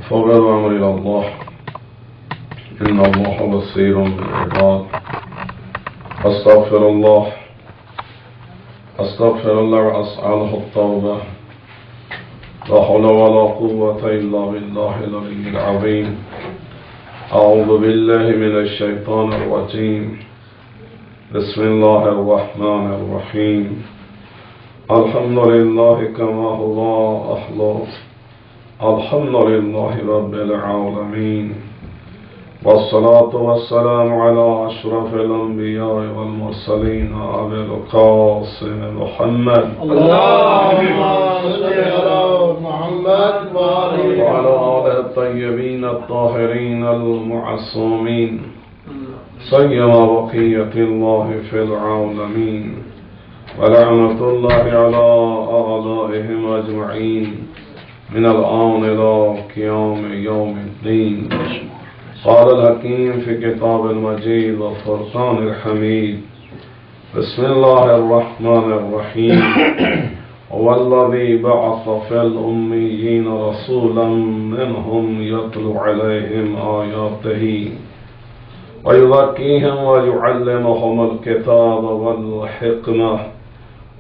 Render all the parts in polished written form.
فوق الأمر إلى الله إن الله بصير بالعباد. أستغفر الله وأسأله التوبة. لا حول ولا قوة إلا بالله العلي العظيم. أعوذ بالله من الشيطان الرجيم. بسم الله الرحمن الرحيم. الحمد لله كما هو أهله. الحمد لله رب العالمين. والصلاة والسلام على أشرف الأنبياء والمرسلين أبي القاسم محمد اللهم صل على محمد وعلى آله الطيبين الطاهرين المعصومين سيما بقية الله في العالمين. ولعنة الله على أعدائهم أجمعين من الآن إلى قيام يوم الدين. قال الحكيم في كتاب المجيد والفرقان الحميد. بسم الله الرحمن الرحيم. والذي بعث في الأميين رسولا منهم يتلو عليهم آياته ويزكيهم ويعلمهم الكتاب والحكمة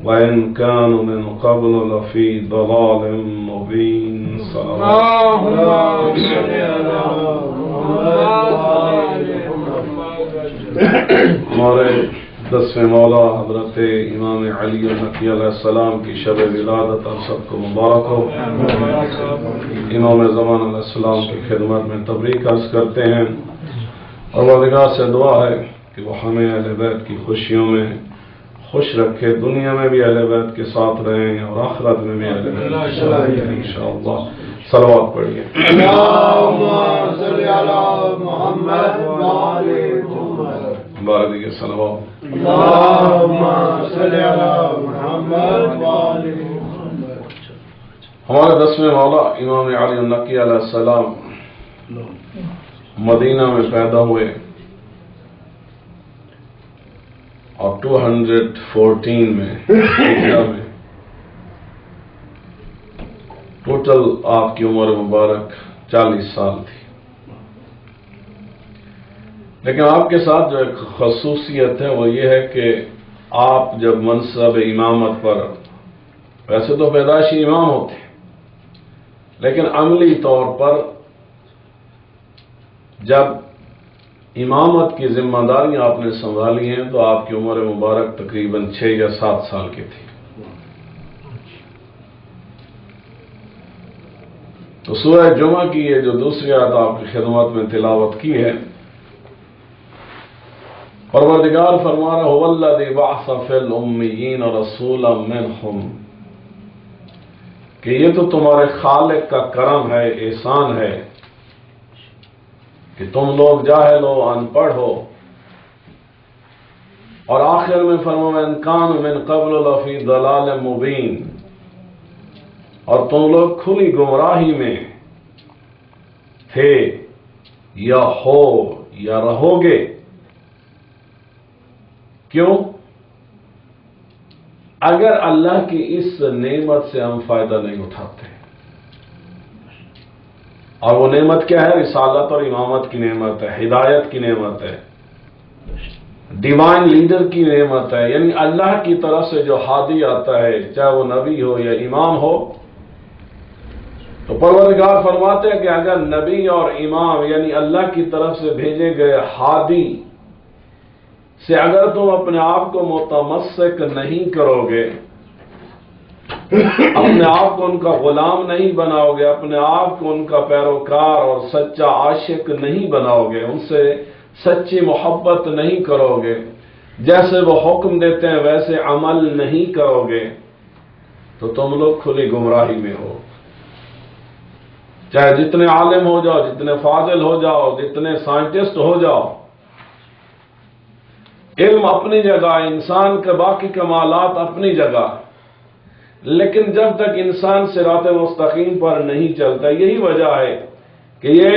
وإن كانوا من قبل لفي ضلال مبين. اللهم صل على ہمارے دسویں مولا حضرت امام علی النقی علیہ السلام کی شب ولادت اور سب کو مبارک ہو. امام زمان علیہ السلام کی خدمت میں تبریک عرض کرتے ہیں اور پروردگار سے دعا ہے کہ وہ ہمیں اہل بیت کی خوشیوں میں خوش رکھے، دنیا میں بھی اہل بیت کے ساتھ رہیں اور آخرت میں بھی اہل بیت کے ساتھ رہیں انشاءاللہ. صلوات پڑھیے. اللهم صل على محمد وعلى محمد. بارک دیجیے صلوات. اللهم صل على محمد وعلى محمد. ہمارے دسویں مولا امام علی النقی علیہ السلام مدینہ میں پیدا ہوئے اور 214 میں ہجرہ میں. ٹوٹل آپ کی عمر مبارک 40 سال تھی. لیکن آپ کے ساتھ جو ایک خصوصیت ہے وہ یہ ہے کہ آپ جب منصب امامت پر، ویسے تو پیدائشی امام ہوتے ہیں لیکن عملی طور پر جب امامت کی ذمہ داریاں آپ نے سنبھالی ہیں تو آپ کی عمر مبارک تقریباً 6 یا 7 سال کی تھی. تو سورہ جمعہ کی یہ جو دوسری آیت آپ کی خدمت میں تلاوت کی ہے، پروردگار فرما رہا هو الذی بعث فی الامیین رسولا منہم، کہ یہ تو تمہارے خالق کا کرم ہے، احسان ہے کہ تم لوگ جاہل ہو، ان پڑھ ہو، اور آخر میں فرمایا ان کان من قبل لفی ضلال مبین، اور تم لوگ کھلی گمراہی میں تھے یا ہو یا رہو گے. کیوں؟ اگر اللہ کی اس نعمت سے ہم فائدہ نہیں اٹھاتے، اور وہ نعمت کیا ہے؟ رسالت اور امامت کی نعمت ہے، ہدایت کی نعمت ہے، ڈیوائن لیڈر کی نعمت ہے، یعنی اللہ کی طرف سے جو ہادی آتا ہے چاہے وہ نبی ہو یا امام ہو. تو پروردگار فرماتے ہیں کہ اگر نبی اور امام یعنی اللہ کی طرف سے بھیجے گئے ہادی سے اگر تم اپنے آپ کو متمسک نہیں کرو گے، اپنے آپ کو ان کا غلام نہیں بناؤ گے، اپنے آپ کو ان کا پیروکار اور سچا عاشق نہیں بناؤ گے، ان سے سچی محبت نہیں کرو گے، جیسے وہ حکم دیتے ہیں ویسے عمل نہیں کرو گے، تو تم لوگ کھلی گمراہی میں ہو. چاہے جتنے عالم ہو جاؤ، جتنے فاضل ہو جاؤ، جتنے سائنٹسٹ ہو جاؤ، علم اپنی جگہ، انسان کے باقی کمالات اپنی جگہ، لیکن جب تک انسان صراط مستقیم پر نہیں چلتا، یہی وجہ ہے کہ یہ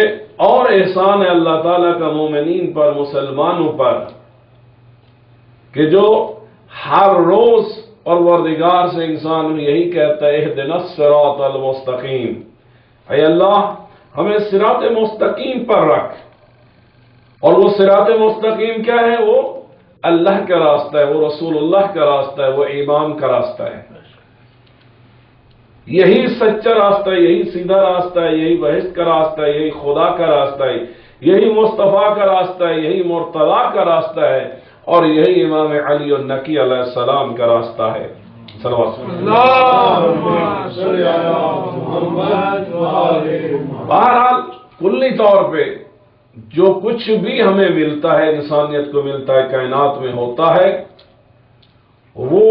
اور احسان ہے اللہ تعالیٰ کا مومنین پر، مسلمانوں پر، کہ جو ہر روز پروردگار سے انسان یہی کہتا ہے اہدنا الصراط المستقیم، اے اللہ ہمیں صراط مستقیم پر رکھ. اور وہ صراط مستقیم کیا ہے؟ وہ اللہ کا راستہ ہے، وہ رسول اللہ کا راستہ ہے، وہ امام کا راستہ ہے. یہی سچا راستہ ہے، یہی سیدھا راستہ ہے، یہی بہشت کا راستہ ہے، یہی خدا کا راستہ ہے، یہی مصطفیٰ کا راستہ ہے، یہی مرتضیٰ کا راستہ ہے، اور یہی امام علی النقی علیہ السلام کا راستہ ہے. بہرحال کلی طور پہ جو کچھ بھی ہمیں ملتا ہے، انسانیت کو ملتا ہے، کائنات میں ہوتا ہے، وہ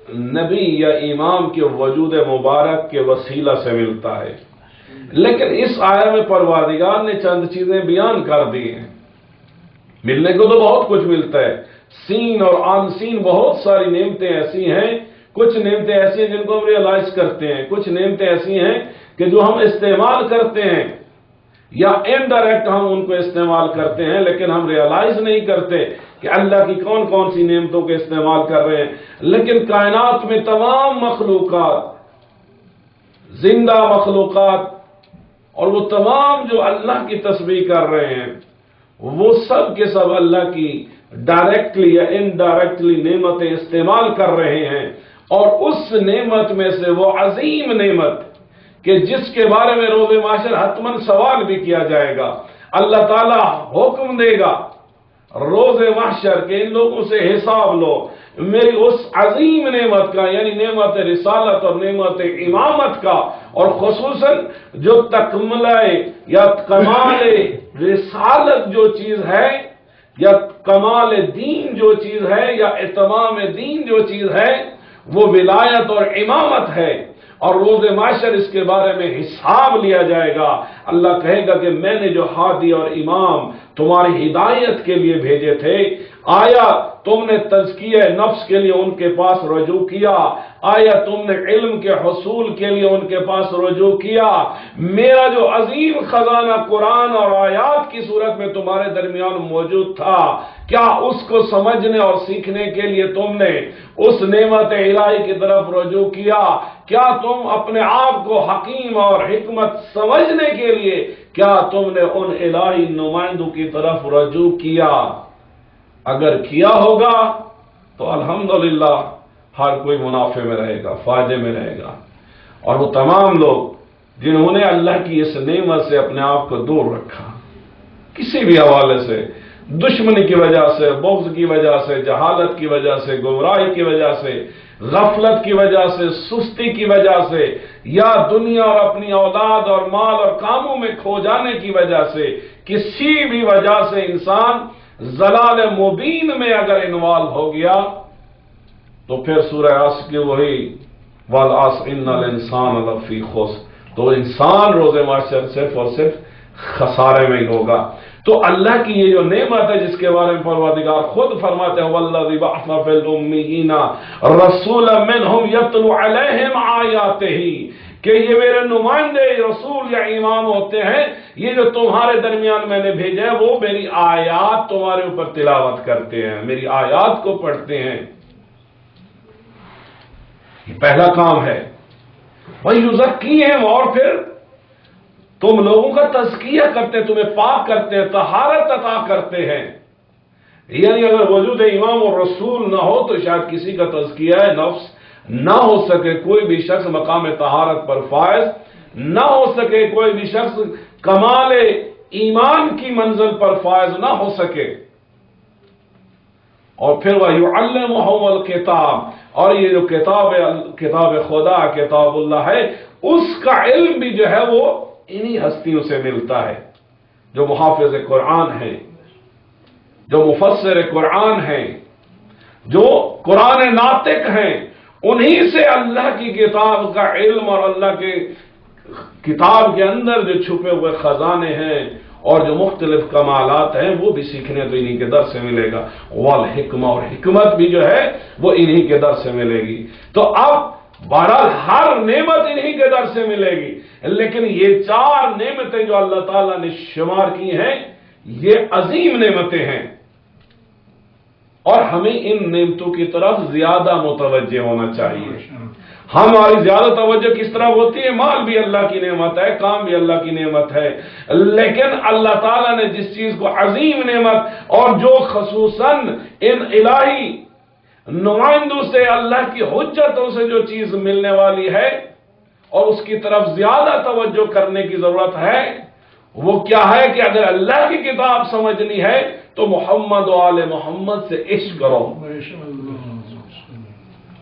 نبی یا امام کے وجود مبارک کے وسیلہ سے ملتا ہے. لیکن اس آیت میں پروردگار نے چند چیزیں بیان کر دی ہیں. ملنے کو تو بہت کچھ ملتا ہے، سین اور آن سین بہت ساری نعمتیں ایسی ہیں. کچھ نعمتیں ایسی ہیں جن کو ہم ریئلائز کرتے ہیں، کچھ نعمتیں ایسی ہیں کہ جو ہم استعمال کرتے ہیں یا انڈائریکٹ ہم ان کو استعمال کرتے ہیں، لیکن ہم ریئلائز نہیں کرتے کہ اللہ کی کون کون سی نعمتوں کے استعمال کر رہے ہیں. لیکن کائنات میں تمام مخلوقات، زندہ مخلوقات، اور وہ تمام جو اللہ کی تسبیح کر رہے ہیں، وہ سب کے سب اللہ کی ڈائریکٹلی یا انڈائریکٹلی نعمتیں استعمال کر رہے ہیں. اور اس نعمت میں سے وہ عظیم نعمت کہ جس کے بارے میں روز محشر حتماً سوال بھی کیا جائے گا، اللہ تعالیٰ حکم دے گا روز محشر کے ان لوگوں سے حساب لو میری اس عظیم نعمت کا، یعنی نعمت رسالت اور نعمت امامت کا، اور خصوصاً جو تکملہ یا کمال رسالت جو چیز ہے، یا کمال دین جو چیز ہے، یا اتمام دین جو چیز ہے، وہ ولایت اور امامت ہے. اور روز محشر اس کے بارے میں حساب لیا جائے گا. اللہ کہے گا کہ میں نے جو ہادی اور امام تمہاری ہدایت کے لیے بھیجے تھے، آیا تم نے تزکیہ نفس کے لیے ان کے پاس رجوع کیا؟ آیا تم نے علم کے حصول کے لیے ان کے پاس رجوع کیا؟ میرا جو عظیم خزانہ قرآن اور آیات کی صورت میں تمہارے درمیان موجود تھا، کیا اس کو سمجھنے اور سیکھنے کے لیے تم نے اس نعمت الہی کی طرف رجوع کیا؟ کیا تم اپنے آپ کو حکیم اور حکمت سمجھنے کے لیے کیا تم نے ان الہی نمائندوں کی طرف رجوع کیا؟ اگر کیا ہوگا تو الحمدللہ ہر کوئی منافع میں رہے گا، فائدے میں رہے گا. اور وہ تمام لوگ جنہوں نے اللہ کی اس نعمت سے اپنے آپ کو دور رکھا، کسی بھی حوالے سے، دشمنی کی وجہ سے، بغض کی وجہ سے، جہالت کی وجہ سے، گمراہی کی وجہ سے، غفلت کی وجہ سے، سستی کی وجہ سے، یا دنیا اور اپنی اولاد اور مال اور کاموں میں کھو جانے کی وجہ سے، کسی بھی وجہ سے انسان ضلال مبین میں اگر انوالو ہو گیا تو پھر سورہ عصر کی وہی والعصر ان الانسان لفی خسر، تو انسان روز محشر صرف اور صرف خسارے میں ہی ہوگا. تو اللہ کی یہ جو نعمت ہے جس کے بارے میں پروردگار خود فرماتے ہیں والذی بعث فی الامیین رسولا منہم یتلو علیہم آیاتہ، کہ یہ میرے نمائندے رسول یا امام ہوتے ہیں، یہ جو تمہارے درمیان میں نے بھیجا ہے وہ میری آیات تمہارے اوپر تلاوت کرتے ہیں، میری آیات کو پڑھتے ہیں. یہ پہلا کام ہے. وَيُزَكِّيهِمْ، اور پھر تم لوگوں کا تزکیہ کرتے ہیں، تمہیں پاک کرتے ہیں، طہارت عطا کرتے ہیں. یعنی اگر وجود امام اور رسول نہ ہو تو شاید کسی کا تزکیہ نفس نہ ہو سکے، کوئی بھی شخص مقام طہارت پر فائز نہ ہو سکے، کوئی بھی شخص کمال ایمان کی منزل پر فائز نہ ہو سکے. اور پھر وَيُعَلِّمُهُمُ الْكِتَابَ، اور یہ جو کتاب خدا، کتاب اللہ ہے، اس کا علم بھی جو ہے وہ انہی ہستیوں سے ملتا ہے جو محافظ قرآن ہیں، جو مفسر قرآن ہیں، جو قرآن ناطق ہیں. انہی سے اللہ کی کتاب کا علم اور اللہ کے کتاب کے اندر جو چھپے ہوئے خزانے ہیں اور جو مختلف کمالات ہیں وہ بھی سیکھنے تو انہی کے در سے ملے گا. والحکمہ، اور حکمت بھی جو ہے وہ انہی کے در سے ملے گی. تو اب بہرحال ہر نعمت انہی کے در سے ملے گی، لیکن یہ چار نعمتیں جو اللہ تعالیٰ نے شمار کی ہیں یہ عظیم نعمتیں ہیں. اور ہمیں ان نعمتوں کی طرف زیادہ متوجہ ہونا چاہیے. ہماری زیادہ توجہ کس طرح ہوتی ہے؟ مال بھی اللہ کی نعمت ہے، کام بھی اللہ کی نعمت ہے، لیکن اللہ تعالیٰ نے جس چیز کو عظیم نعمت اور جو خصوصاً ان الہی نمائندوں سے، اللہ کی حجتوں سے جو چیز ملنے والی ہے اور اس کی طرف زیادہ توجہ کرنے کی ضرورت ہے، وہ کیا ہے کہ اگر اللہ کی کتاب سمجھنی ہے تو محمد و آل محمد سے عشق کرو،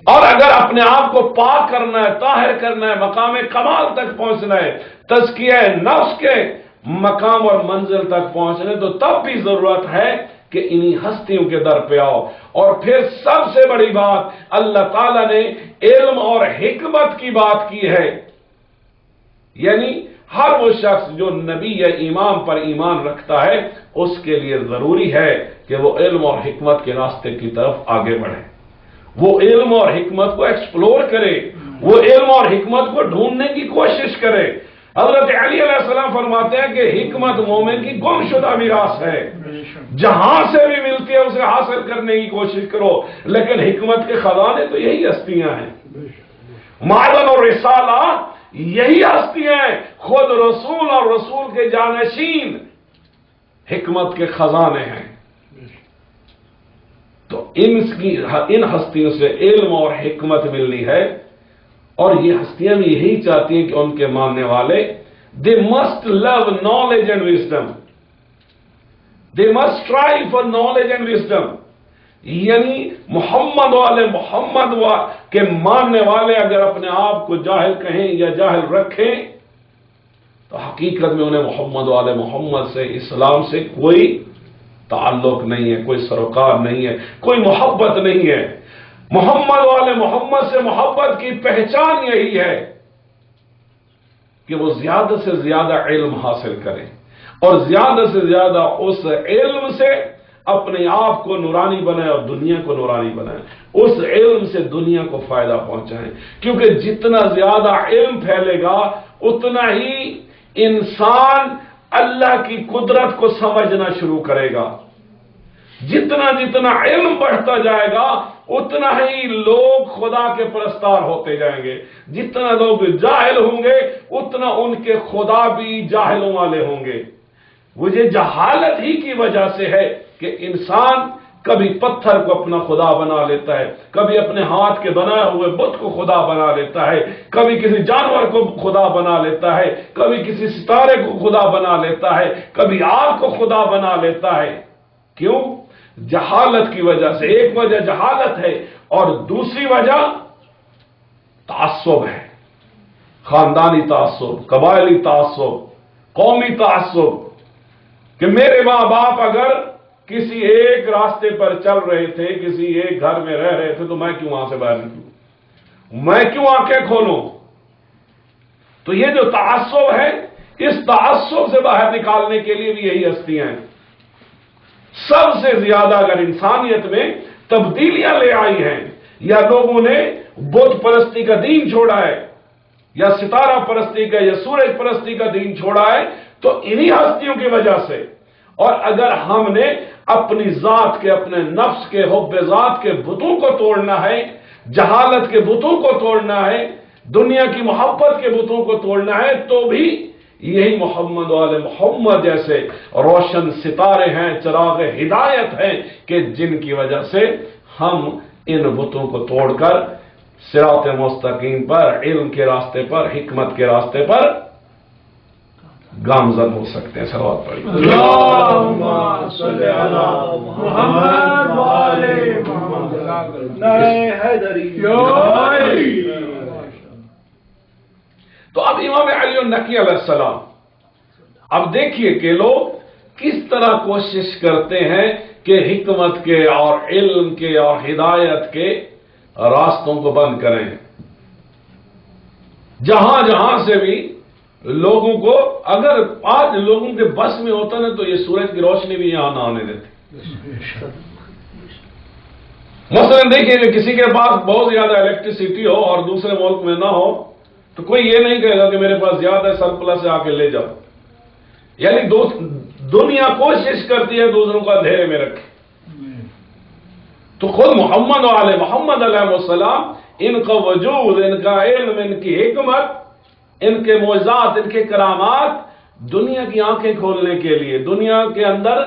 اور اگر اپنے آپ کو پاک کرنا ہے، طاہر کرنا ہے، مقام کمال تک پہنچنا ہے، تزکیہ نفس کے مقام اور منزل تک پہنچنے، تو تب بھی ضرورت ہے کہ انہی ہستیوں کے در پہ آؤ. اور پھر سب سے بڑی بات، اللہ تعالیٰ نے علم اور حکمت کی بات کی ہے. یعنی ہر وہ شخص جو نبی یا امام پر ایمان رکھتا ہے، اس کے لیے ضروری ہے کہ وہ علم اور حکمت کے راستے کی طرف آگے بڑھے، وہ علم اور حکمت کو ایکسپلور کرے، وہ علم اور حکمت کو ڈھونڈنے کی کوشش کرے. حضرت علی علیہ السلام فرماتے ہیں کہ حکمت مومن کی گم شدہ میراث ہے، جہاں سے بھی ملتی ہے اسے حاصل کرنے کی کوشش کرو، لیکن حکمت کے خزانے تو یہی ہستیاں ہیں. معدن اور رسالہ یہی ہستیاں ہیں، خود رسول اور رسول کے جانشین حکمت کے خزانے ہیں. تو ان ہستیوں سے علم اور حکمت ملنی ہے، اور یہ ہستیاں بھی یہی چاہتی ہیں کہ ان کے ماننے والے they must love knowledge and wisdom, they must strive for knowledge and wisdom. یعنی محمد والے محمد کے ماننے والے اگر اپنے آپ کو جاہل کہیں یا جاہل رکھیں تو حقیقت میں انہیں محمد والے محمد سے، اسلام سے کوئی تعلق نہیں ہے، کوئی سروکار نہیں ہے، کوئی محبت نہیں ہے. محمد والے محمد سے محبت کی پہچان یہی ہے کہ وہ زیادہ سے زیادہ علم حاصل کریں اور زیادہ سے زیادہ اس علم سے اپنے آپ کو نورانی بنائیں اور دنیا کو نورانی بنائیں، اس علم سے دنیا کو فائدہ پہنچائیں. کیونکہ جتنا زیادہ علم پھیلے گا اتنا ہی انسان اللہ کی قدرت کو سمجھنا شروع کرے گا. جتنا جتنا علم بڑھتا جائے گا اتنا ہی لوگ خدا کے پرستار ہوتے جائیں گے. جتنا لوگ جاہل ہوں گے اتنا ان کے خدا بھی جاہلوں والے ہوں گے. وہ یہ جہالت ہی کی وجہ سے ہے کہ انسان کبھی پتھر کو اپنا خدا بنا لیتا ہے، کبھی اپنے ہاتھ کے بنائے ہوئے بت کو خدا بنا لیتا ہے، کبھی کسی جانور کو خدا بنا لیتا ہے، کبھی کسی ستارے کو خدا بنا لیتا ہے، کبھی آگ کو خدا بنا لیتا ہے. کیوں؟ جہالت کی وجہ سے. ایک وجہ جہالت ہے اور دوسری وجہ تعصب ہے، خاندانی تعصب، قبائلی تعصب، قومی تعصب، کہ میرے ماں باپ اگر کسی ایک راستے پر چل رہے تھے، کسی ایک گھر میں رہ رہے تھے، تو میں کیوں وہاں سے باہر نکلوں، میں کیوں آنکھیں کھولوں. تو یہ جو تعصب ہے، اس تعصب سے باہر نکالنے کے لیے بھی یہی ہستیاں ہیں. سب سے زیادہ اگر انسانیت میں تبدیلیاں لے آئی ہیں یا لوگوں نے بت پرستی کا دین چھوڑا ہے یا ستارہ پرستی کا یا سورج پرستی کا دین چھوڑا ہے تو انہی ہستیوں کی وجہ سے. اور اگر ہم نے اپنی ذات کے، اپنے نفس کے، حب ذات کے بتوں کو توڑنا ہے، جہالت کے بتوں کو توڑنا ہے، دنیا کی محبت کے بتوں کو توڑنا ہے، تو بھی یہی محمد والے محمد جیسے روشن ستارے ہیں، چراغ ہدایت ہیں کہ جن کی وجہ سے ہم ان بتوں کو توڑ کر صراط مستقیم پر، علم کے راستے پر، حکمت کے راستے پر گامزن ہو سکتے ہیں. صلوات پڑھیے. اللہم صلی علی محمد وآل محمد. نعرہ حیدری. تو اب امام علی النقی علیہ السلام، اب دیکھیے کہ لوگ کس طرح کوشش کرتے ہیں کہ حکمت کے اور علم کے اور ہدایت کے راستوں کو بند کریں. جہاں جہاں سے بھی لوگوں کو، اگر آج لوگوں کے بس میں ہوتا نا تو یہ سورج کی روشنی بھی یہاں نہ آنے دیتے. مثلا دیکھیے کہ کسی کے پاس بہت زیادہ الیکٹریسٹی ہو اور دوسرے ملک میں نہ ہو تو کوئی یہ نہیں کہے گا کہ میرے پاس زیادہ سرپلس سے آ کے لے جاؤ. یعنی دنیا کوشش کرتی ہے دوسروں کو اندھیرے میں رکھے. تو خود محمد و آل محمد علیہ السلام، ان کا وجود، ان کا علم، ان کی حکمت، ان کے معجزات، ان کے کرامات دنیا کی آنکھیں کھولنے کے لیے، دنیا کے اندر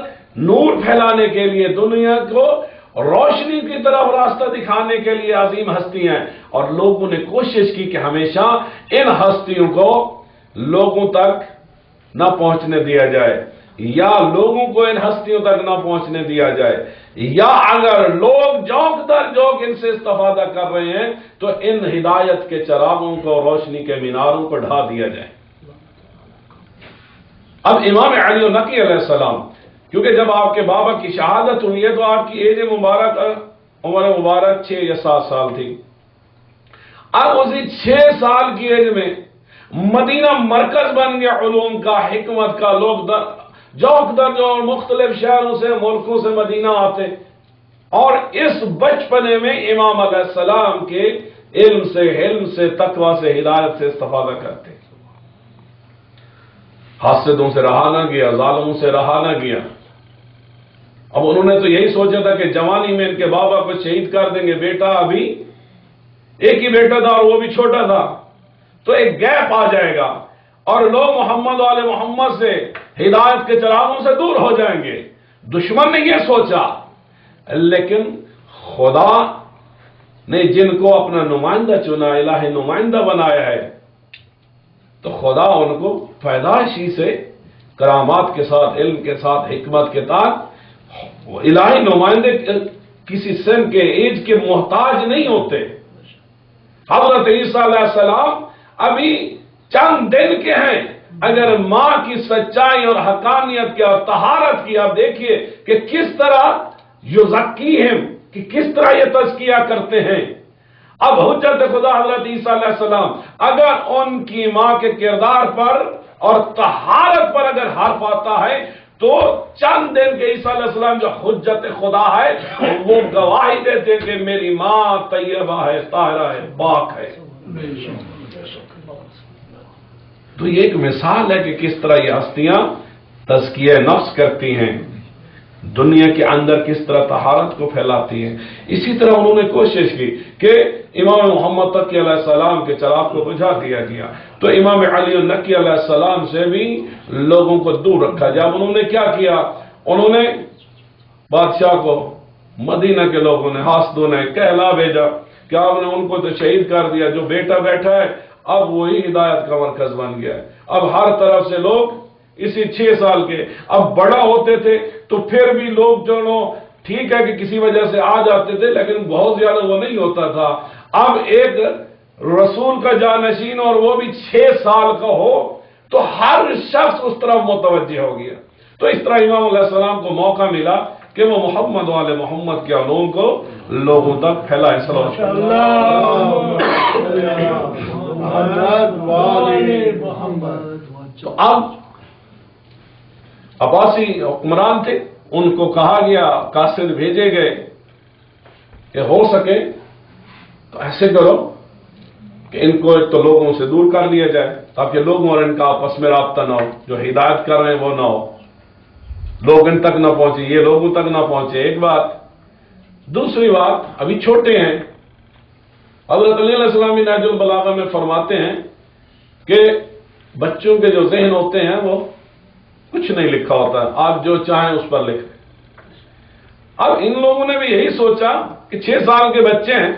نور پھیلانے کے لیے، دنیا کو روشنی کی طرف راستہ دکھانے کے لیے عظیم ہستیاں ہیں، اور لوگوں نے کوشش کی کہ ہمیشہ ان ہستیوں کو لوگوں تک نہ پہنچنے دیا جائے، یا لوگوں کو ان ہستیوں تک نہ پہنچنے دیا جائے، یا اگر لوگ جوک در جوک ان سے استفادہ کر رہے ہیں تو ان ہدایت کے چراغوں کو، روشنی کے میناروں کو ڈھا دیا جائے۔ اب امام علی نقی علیہ السلام، کیونکہ جب آپ کے بابا کی شہادت ہوئی ہے تو آپ کی ایج مبارک، عمر مبارک 6 یا 7 سال تھی۔ اب اسی 6 سال کی ایج میں مدینہ مرکز بن گیا علوم کا، حکمت کا، لوگ جوک در جو مختلف شہروں سے، ملکوں سے مدینہ آتے، اور اس بچپنے میں امام علیہ السلام کے علم سے، حلم سے، تقوی سے، ہدایت سے استفادہ کرتے۔ حاسدوں سے رہا نہ گیا، ظالموں سے رہا نہ گیا۔ اب انہوں نے تو یہی سوچا تھا کہ جوانی میں ان کے بابا کو شہید کر دیں گے، بیٹا ابھی ایک ہی بیٹا تھا اور وہ بھی چھوٹا تھا، تو ایک گیپ آ جائے گا اور لوگ محمد والے محمد سے، ہدایت کے چراغوں سے دور ہو جائیں گے۔ دشمن نے یہ سوچا، لیکن خدا نے جن کو اپنا نمائندہ چنا، الہی نمائندہ بنایا ہے، تو خدا ان کو پیدائشی سے کرامات کے ساتھ، علم کے ساتھ، حکمت کے ساتھ، الہی نمائندے کسی سن کے، ایج کے محتاج نہیں ہوتے۔ حضرت عیسیٰ علیہ السلام ابھی چند دن کے ہیں، اگر ماں کی سچائی اور حقانیت کی اور طہارت کی آپ دیکھیے کہ کس طرح یزکیہم، کہ کس طرح یہ تزکیہ کرتے ہیں۔ اب حجت خدا حضرت عیسیٰ علیہ السلام اگر ان کی ماں کے کردار پر اور طہارت پر اگر حرف آتا ہے تو چند دن کے عیسیٰ علیہ السلام جو حجت خدا ہے وہ گواہی دیتے کہ میری ماں طیبہ ہے، طاہرہ ہے، پاک ہے۔ تو یہ ایک مثال ہے کہ کس طرح یہ ہستیاں تزکیہ نفس کرتی ہیں، دنیا کے اندر کس طرح طہارت کو پھیلاتی ہیں۔ اسی طرح انہوں نے کوشش کی کہ امام محمد تقی علیہ السلام کے چراغ کو بجھا دیا گیا، تو امام علی نقی علیہ السلام سے بھی لوگوں کو دور رکھا جب انہوں نے کیا کیا، انہوں نے بادشاہ کو، مدینہ کے لوگوں نے، حاسدوں نے کہلا بھیجا کہ آپ نے ان کو تو شہید کر دیا، جو بیٹا بیٹھا ہے اب وہی ہدایت کا مرکز بن گیا ہے۔ اب ہر طرف سے لوگ اسی 6 سال کے، اب بڑا ہوتے تھے تو پھر بھی لوگ جو ٹھیک ہے کہ کسی وجہ سے آ جاتے تھے، لیکن بہت زیادہ وہ نہیں ہوتا تھا۔ اب ایک رسول کا جانشین اور وہ بھی 6 سال کا ہو تو ہر شخص اس طرف متوجہ ہو گیا۔ تو اس طرح امام علیہ السلام کو موقع ملا کہ وہ محمد والے محمد کے علوم کو لوگوں تک پھیلائے۔ تو اب عباسی حکمران تھے، ان کو کہا گیا، قاصد بھیجے گئے کہ ہو سکے تو ایسے کرو کہ ان کو ایک تو لوگوں سے دور کر لیا جائے تاکہ لوگوں اور ان کا آپس میں رابطہ نہ ہو، جو ہدایت کر رہے ہیں وہ نہ ہو، لوگ ان تک نہ پہنچے، یہ لوگوں تک نہ پہنچے، ایک بات۔ دوسری بات، ابھی چھوٹے ہیں۔ حضرت علی علیہ السلام نہج البلاغہ میں فرماتے ہیں کہ بچوں کے جو ذہن ہوتے ہیں وہ کچھ نہیں لکھا ہوتا، آپ جو چاہیں اس پر لکھ دیں۔ اب ان لوگوں نے بھی یہی سوچا کہ 6 سال کے بچے ہیں،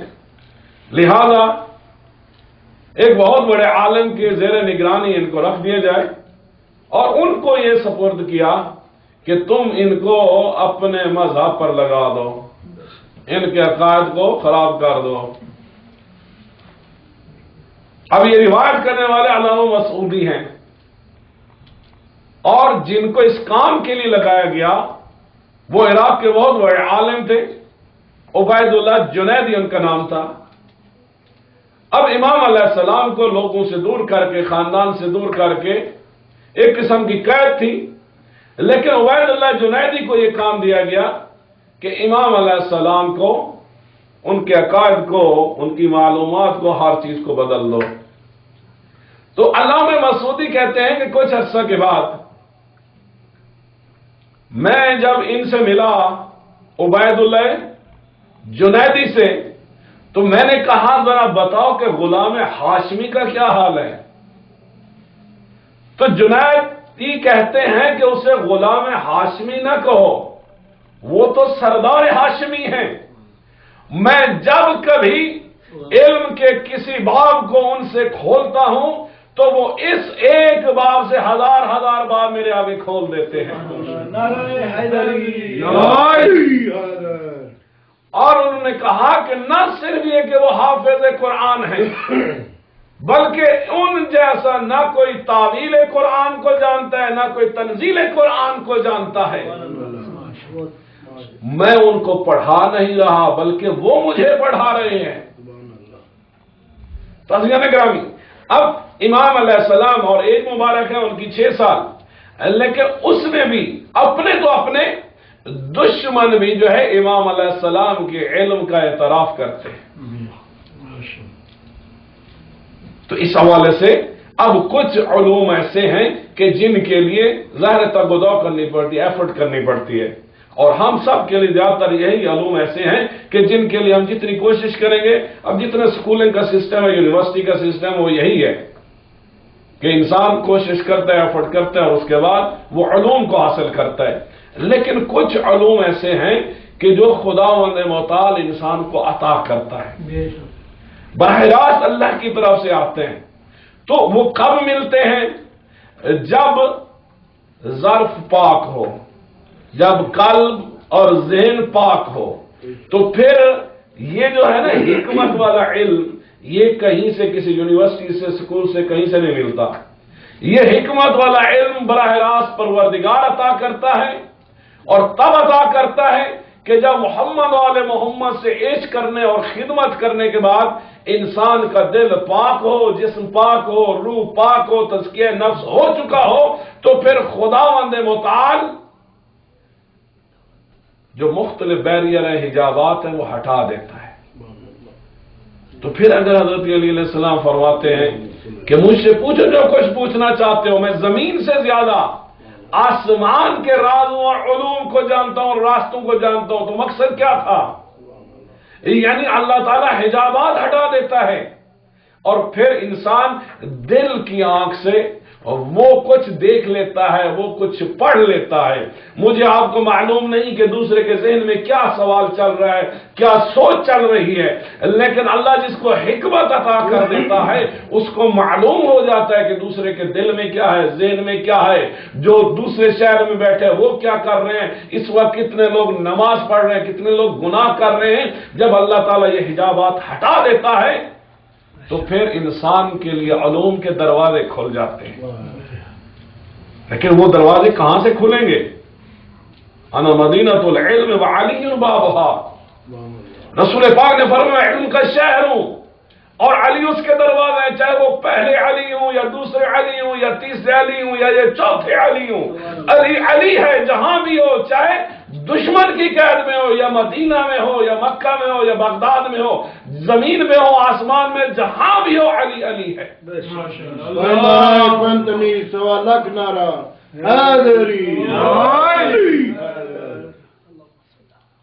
لہذا ایک بہت بڑے عالم کے زیر نگرانی ان کو رکھ دیا جائے، اور ان کو یہ سپرد کیا کہ تم ان کو اپنے مذہب پر لگا دو، ان کے عقائد کو خراب کر دو۔ اب یہ روایت کرنے والے علامہ مسعودی ہیں، اور جن کو اس کام کے لیے لگایا گیا وہ عراق کے بہت بڑے عالم تھے، عبید اللہ جنیدی ان کا نام تھا۔ اب امام علیہ السلام کو لوگوں سے دور کر کے، خاندان سے دور کر کے ایک قسم کی قید تھی، لیکن عبید اللہ جنیدی کو یہ کام دیا گیا کہ امام علیہ السلام کو، ان کے عقائد کو، ان کی معلومات کو، ہر چیز کو بدل دو۔ تو علامہ مسعودی کہتے ہیں کہ کچھ عرصہ کے بعد میں جب ان سے ملا، عبید اللہ جنیدی سے، تو میں نے کہا ذرا بتاؤ کہ غلام ہاشمی کا کیا حال ہے؟ تو جنیدی کہتے ہیں کہ اسے غلام ہاشمی نہ کہو، وہ تو سردار ہاشمی ہیں۔ میں جب کبھی علم کے کسی باب کو ان سے کھولتا ہوں تو وہ اس ایک باب سے ہزار ہزار باب میرے آگے کھول دیتے ہیں۔ نعرہ حیدری، اور انہوں نے کہا کہ نہ صرف یہ کہ وہ حافظ قرآن ہیں، بلکہ ان جیسا نہ کوئی تعویل قرآن کو جانتا ہے، نہ کوئی تنزیل قرآن کو جانتا ہے۔ میں ان کو پڑھا نہیں رہا بلکہ وہ مجھے پڑھا رہے ہیں۔ تعزیہ گرامی، اب امام علیہ السلام اور عید مبارک ہے ان کی 6 سال، لیکن اس میں بھی اپنے تو اپنے دشمن بھی جو ہے امام علیہ السلام کے علم کا اعتراف کرتے ہیں۔ تو اس حوالے سے اب کچھ علوم ایسے ہیں کہ جن کے لیے ظاہر تگ و دو کرنی پڑتی ہے، ایفرٹ کرنی پڑتی ہے، اور ہم سب کے لیے زیادہ تر یہی علوم ایسے ہیں کہ جن کے لیے ہم جتنی کوشش کریں گے، اب جتنا اسکولنگ کا سسٹم ہے، یونیورسٹی کا سسٹم، وہ یہی ہے کہ انسان کوشش کرتا ہے، ایفرٹ کرتا ہے، اور اس کے بعد وہ علوم کو حاصل کرتا ہے۔ لیکن کچھ علوم ایسے ہیں کہ جو خداوند متعال انسان کو عطا کرتا ہے، براہ راست اللہ کی طرف سے آتے ہیں۔ تو وہ کب ملتے ہیں؟ جب ظرف پاک ہو، جب قلب اور ذہن پاک ہو، تو پھر یہ جو ہے نا حکمت والا علم، یہ کہیں سے کسی یونیورسٹی سے، اسکول سے، کہیں سے نہیں ملتا۔ یہ حکمت والا علم براہ راست پروردگار عطا کرتا ہے، اور تب عطا کرتا ہے کہ جب محمد وال محمد سے عشق کرنے اور خدمت کرنے کے بعد انسان کا دل پاک ہو، جسم پاک ہو، روح پاک ہو، تزکیہ نفس ہو چکا ہو، تو پھر خداوند متعال جو مختلف بیریئر ہیں، حجابات ہیں، وہ ہٹا دیتا ہے۔ تو پھر اگر حضرت علی علیہ السلام فرماتے ہیں کہ مجھ سے پوچھو جو کچھ پوچھنا چاہتے ہو، میں زمین سے زیادہ آسمان کے رازوں اور علوم کو جانتا ہوں اور راستوں کو جانتا ہوں، تو مقصد کیا تھا؟ یعنی اللہ تعالیٰ حجابات ہٹا دیتا ہے، اور پھر انسان دل کی آنکھ سے وہ کچھ دیکھ لیتا ہے، وہ کچھ پڑھ لیتا ہے۔ مجھے آپ کو معلوم نہیں کہ دوسرے کے ذہن میں کیا سوال چل رہا ہے، کیا سوچ چل رہی ہے، لیکن اللہ جس کو حکمت عطا کر دیتا ہے اس کو معلوم ہو جاتا ہے کہ دوسرے کے دل میں کیا ہے، ذہن میں کیا ہے۔ جو دوسرے شہر میں بیٹھے وہ کیا کر رہے ہیں، اس وقت کتنے لوگ نماز پڑھ رہے ہیں، کتنے لوگ گناہ کر رہے ہیں۔ جب اللہ تعالیٰ یہ حجابات ہٹا دیتا ہے تو پھر انسان کے لیے علوم کے دروازے کھل جاتے ہیں۔ لیکن وہ دروازے کہاں سے کھلیں گے؟ انا مدینۃ العلم وعلی بابھا، رسول پاک نے فرمایا علم کا شہر ہوں اور علی اس کے دروازے ہیں، چاہے وہ پہلے علی ہوں یا دوسرے علی ہوں یا تیسرے علی ہوں یا یہ چوتھے علی ہوں، علی علی ہے جہاں بھی ہو، چاہے دشمن کی قید میں ہو یا مدینہ میں ہو یا مکہ میں ہو یا بغداد میں ہو، زمین میں ہو، آسمان میں، جہاں بھی ہو، علی علی ہے۔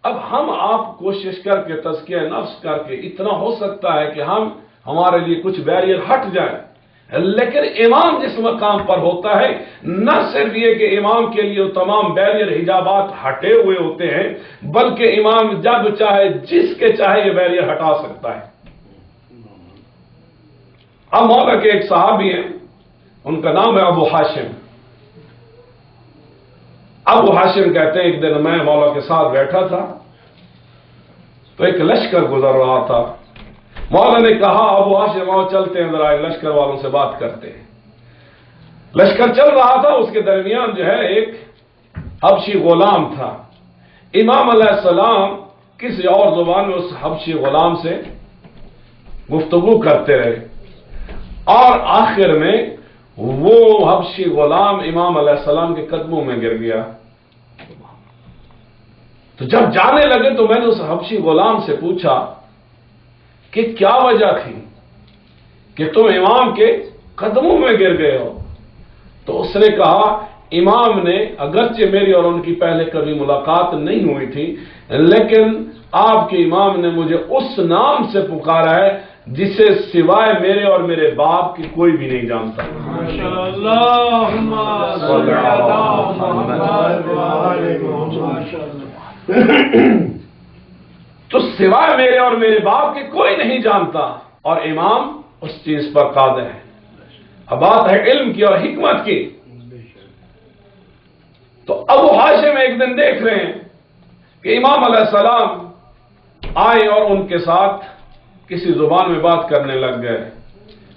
اب ہم آپ کوشش کر کے تزکیہ نفس کر کے اتنا ہو سکتا ہے کہ ہمارے لیے کچھ بیریئر ہٹ جائے، لیکن امام جس مقام پر ہوتا ہے، نہ صرف یہ کہ امام کے لیے تمام بیریئر حجابات ہٹے ہوئے ہوتے ہیں، بلکہ امام جب چاہے جس کے چاہے یہ بیریئر ہٹا سکتا ہے۔ اب مولا کے ایک صحابی ہیں، ان کا نام ہے ابو ہاشم۔ ابو ہاشم کہتے ہیں ایک دن میں مولا کے ساتھ بیٹھا تھا تو ایک لشکر گزر رہا تھا۔ مولا نے کہا ابو ہاشم آؤ چلتے ہیں ذرا لشکر والوں سے بات کرتے ہیں۔ لشکر چل رہا تھا، اس کے درمیان جو ہے ایک حبشی غلام تھا۔ امام علیہ السلام کسی اور زبان میں اس حبشی غلام سے گفتگو کرتے رہے، اور آخر میں وہ حبشی غلام امام علیہ السلام کے قدموں میں گر گیا۔ تو جب جانے لگے تو میں نے اس حبشی غلام سے پوچھا کہ کیا وجہ تھی کہ تم امام کے قدموں میں گر گئے ہو؟ تو اس نے کہا امام نے اگرچہ میری اور ان کی پہلے کبھی ملاقات نہیں ہوئی تھی، لیکن آپ کے امام نے مجھے اس نام سے پکارا ہے جسے سوائے میرے اور میرے باپ کی کوئی بھی نہیں جانتا۔ تو سوائے میرے اور میرے باپ کے کوئی نہیں جانتا، اور امام اس چیز پر قادر ہے۔ اب بات ہے علم کی اور حکمت کی۔ تو ابو ہاشم ایک دن دیکھ رہے ہیں کہ امام علیہ السلام آئے اور ان کے ساتھ کسی زبان میں بات کرنے لگ گئے۔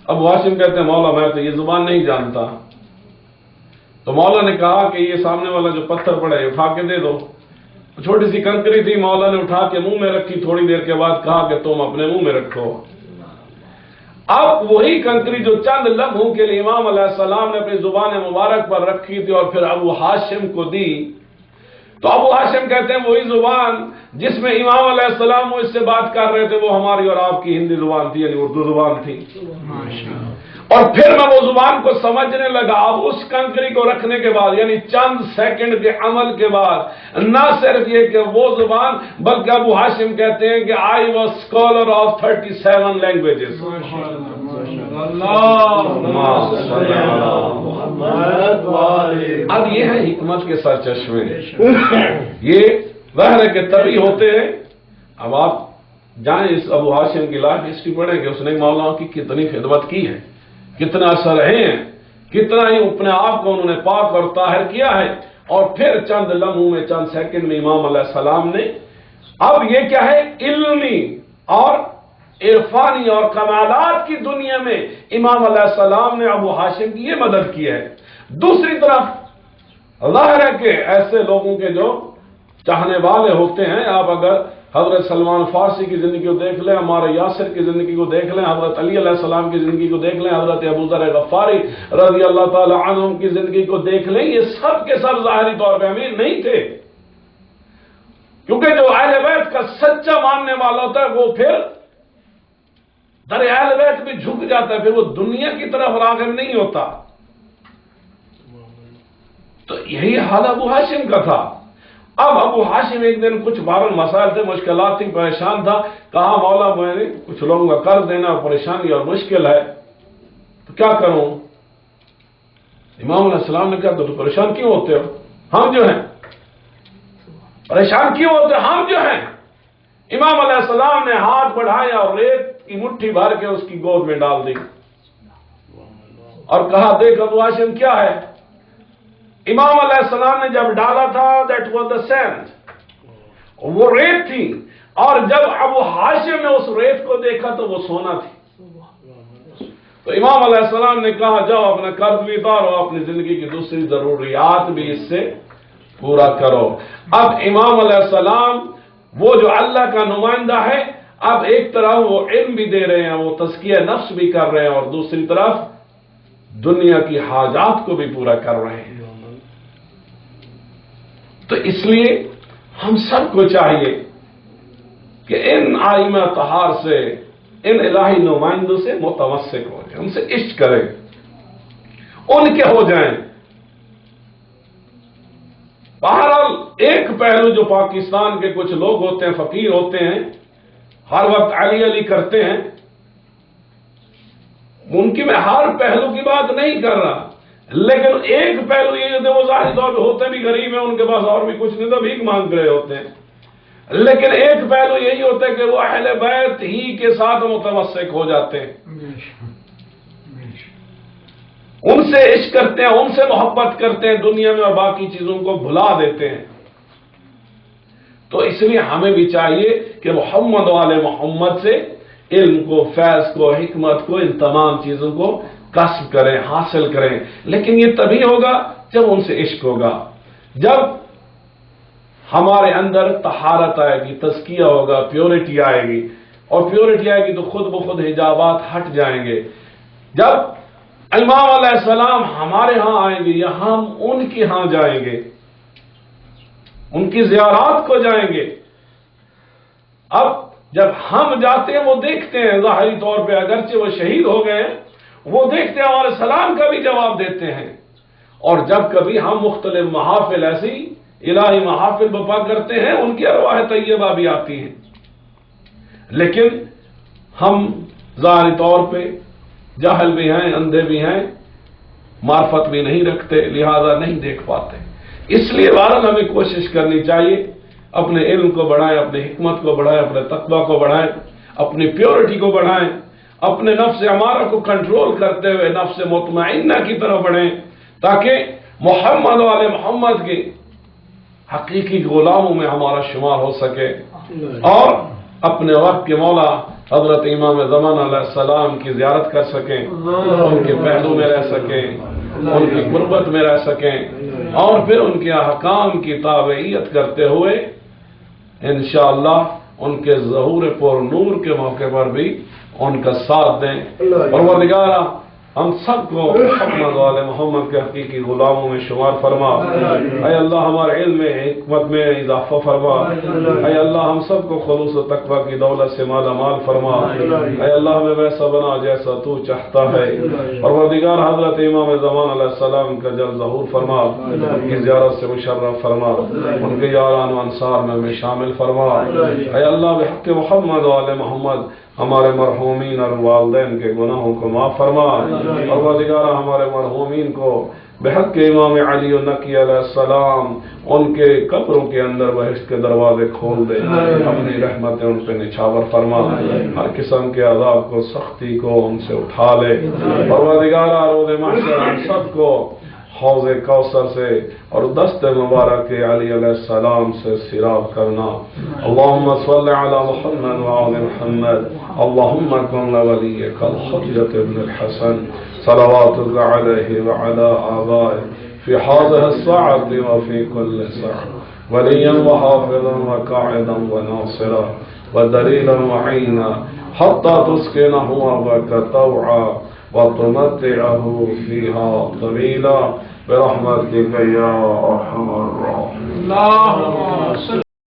ابو ہاشم کہتے ہیں مولا میں تو یہ زبان نہیں جانتا۔ تو مولا نے کہا کہ یہ سامنے والا جو پتھر پڑا ہے اٹھا کے دے دو۔ چھوٹی سی کنکری تھی، مولا نے اٹھا کے منہ میں رکھی، تھوڑی دیر کے بعد کہا کہ تم اپنے منہ میں رکھو۔ اب وہی کنکری جو چند لمحوں کے لیے امام علیہ السلام نے اپنی زبان مبارک پر رکھی تھی اور پھر ابو ہاشم کو دی، تو ابو ہاشم کہتے ہیں وہی زبان جس میں امام علیہ السلام مجھ سے بات کر رہے تھے وہ ہماری اور آپ کی ہندی زبان تھی، یعنی اردو زبان تھی۔ اور پھر میں وہ زبان کو سمجھنے لگا۔ اب اس کنکری کو رکھنے کے بعد، یعنی چند سیکنڈ کے عمل کے بعد، نہ صرف یہ کہ وہ زبان، بلکہ ابو ہاشم کہتے ہیں کہ I was scholar of 37 languages. اب یہ ہے حکمت کے سرچشمے، یہ ظاہر ہے کہ تبھی ہوتے ہیں۔ اب آپ جائیں اس ابو ہاشم کی لائف ہسٹری پڑھیں کہ اس نے مولانا کی کتنی خدمت کی ہے، کتنا اثر رہے ہیں، کتنا ہی اپنے آپ کو انہوں نے پاک اور طاہر کیا ہے، اور پھر چند لمحوں میں، چند سیکنڈ میں امام علیہ السلام نے، اب یہ کیا ہے، علمی اور عرفانی اور کمالات کی دنیا میں امام علیہ السلام نے ابو ہاشم کی یہ مدد کی ہے۔ دوسری طرف ظاہر ہے کہ ایسے لوگوں کے جو چاہنے والے ہوتے ہیں، آپ اگر حضرت سلمان فارسی کی زندگی کو دیکھ لیں، عمار یاسر کی زندگی کو دیکھ لیں، حضرت علی علیہ السلام کی زندگی کو دیکھ لیں، حضرت ابو ذر غفاری رضی اللہ تعالی عنہم کی زندگی کو دیکھ لیں، یہ سب کے سب ظاہری طور پہ امیر نہیں تھے، کیونکہ جو اہل بیت کا سچا ماننے والا ہوتا ہے وہ پھر در اہل بیت بھی جھک جاتا ہے، پھر وہ دنیا کی طرف راغب نہیں ہوتا۔ تو یہی حال ابو ہاشم کا تھا۔ اب ابو ہاشم ایک دن کچھ بارن مسائل تھے، مشکلات تھی، پریشان تھا، کہا مولا میں نے کچھ لوگوں کا قرض دینا پریشانی اور مشکل ہے، تو کیا کروں؟ امام علیہ السلام نے کہا تو پریشان کیوں ہوتے ہو؟ ہم جو ہیں پریشان کیوں ہوتے ہم جو ہیں؟ امام علیہ السلام نے ہاتھ بڑھایا اور ریت کی مٹھی بھر کے اس کی گود میں ڈال دی اور کہا دیکھ ابو ہاشم کیا ہے؟ امام علیہ السلام نے جب ڈالا تھا دیٹ واز دا سینڈ، وہ ریت تھی، اور جب ابو ہاشم نے اس ریت کو دیکھا تو وہ سونا تھی۔ تو امام علیہ السلام نے کہا جاؤ اپنا قرض بھی اتارو، اپنی زندگی کی دوسری ضروریات بھی اس سے پورا کرو۔ اب امام علیہ السلام وہ جو اللہ کا نمائندہ ہے، اب ایک طرف وہ علم بھی دے رہے ہیں، وہ تزکیہ نفس بھی کر رہے ہیں، اور دوسری طرف دنیا کی حاجات کو بھی پورا کر رہے ہیں۔ تو اس لیے ہم سب کو چاہیے کہ ان آئمہ طہار سے، ان الہی نمائندوں سے متمسک ہو جائیں، ان سے عشق کریں، ان کے ہو جائیں۔ بہرحال ایک پہلو جو پاکستان کے کچھ لوگ ہوتے ہیں، فقیر ہوتے ہیں، ہر وقت علی علی کرتے ہیں، ان کی میں ہر پہلو کی بات نہیں کر رہا، لیکن ایک پہلو یہ جو وہ ظاہری طور پہ ہوتے بھی غریب ہیں، ان کے پاس اور بھی کچھ نہیں تو بھیک مانگ رہے ہوتے ہیں، لیکن ایک پہلو یہی ہوتا ہے کہ وہ اہل بیت ہی کے ساتھ متمسک ہو جاتے ہیں، ان سے عشق کرتے ہیں، ان سے محبت کرتے ہیں دنیا میں، اور باقی چیزوں کو بھلا دیتے ہیں۔ تو اس لیے ہمیں بھی چاہیے کہ محمد والے محمد سے علم کو، فیض کو، حکمت کو، ان تمام چیزوں کو کسب کریں، حاصل کریں، لیکن یہ تبھی ہوگا جب ان سے عشق ہوگا، جب ہمارے اندر طہارت آئے گی، تزکیہ ہوگا، پیورٹی آئے گی، اور پیورٹی آئے گی تو خود بخود حجابات ہٹ جائیں گے۔ جب امام علیہ السلام ہمارے ہاں آئیں گے یا ہم ان کے ہاں جائیں گے، ان کی زیارات کو جائیں گے، اب جب ہم جاتے ہیں وہ دیکھتے ہیں ظاہری طور پہ، اگرچہ وہ شہید ہو گئے ہیں، وہ دیکھتے ہیں ہمارے سلام کا بھی جواب دیتے ہیں، اور جب کبھی ہم مختلف محافل ایسی الہی محافل برپا کرتے ہیں ان کی ارواح طیبہ بھی آتی ہیں، لیکن ہم ظاہری طور پہ جاہل بھی ہیں، اندھے بھی ہیں، معرفت بھی نہیں رکھتے، لہذا نہیں دیکھ پاتے۔ اس لیے بہرحال ہمیں کوشش کرنی چاہیے، اپنے علم کو بڑھائیں، اپنی حکمت کو بڑھائیں، اپنے تقوی کو بڑھائیں، اپنی پیورٹی کو بڑھائیں، اپنے نفس ہمارا کو کنٹرول کرتے ہوئے نفس مطمئنہ کی طرف بڑھیں، تاکہ محمد و آل محمد کے حقیقی غلاموں میں ہمارا شمار ہو سکے، اور اپنے وقت کے مولا حضرت امام زمان علیہ السلام کی زیارت کر سکیں، ان کے پہلو میں رہ سکیں، ان کی قربت میں رہ سکیں، اور پھر ان کے احکام کی تابعیت کرتے ہوئے انشاءاللہ ان کے ظہور پر نور کے موقع پر بھی ان کا ساتھ دیں۔ پروردگارہ ہم سب کو محمد و آل محمد کے حقیقی غلاموں میں شمار فرما، اے اللہ ہمارے علم میں حکمت میں اضافہ فرما، اے اللہ ہم سب کو خلوص و تقوی کی دولت سے مالا مال فرما، اے اللہ ہمیں ویسا بنا جیسا تو چاہتا ہے۔ پروردگار حضرت امام زمان علیہ السلام کا جلد ظہور فرما، ان کی زیارت سے مشرف فرما، ان کے یاران و انصار میں ہمیں شامل فرما، اے اللہ بحق محمد و آل محمد ہمارے مرحومین اور والدین کے گناہوں کو معاف فرما، پروردگار ہمارے مرحومین کو بحق امام علی النقی علیہ السلام ان کے قبروں کے اندر بہشت کے دروازے کھول دے، اپنی رحمتیں ان پہ نچھاور فرما، ہر قسم کے عذاب کو، سختی کو ان سے اٹھا لے۔ پروردگار روز محشر ہم سب کو حوض کوثر سے اور دست مبارک علی علیہ السلام سے سیراب کرنا۔ اللہم صل علی محمد وعلی محمد، اللہم کن لولیک الحجۃ ابن الحسن صلواتک علیہ وعلی آبائہ فی هذه الساعة وفي كل ساعة وليا وحافظا وقاعدا وناصرا ودليلا وعينا حتى تسكنه أرضك طوعا وتمتعه فيها طويلا برحمتك يا أرحم الراحمين۔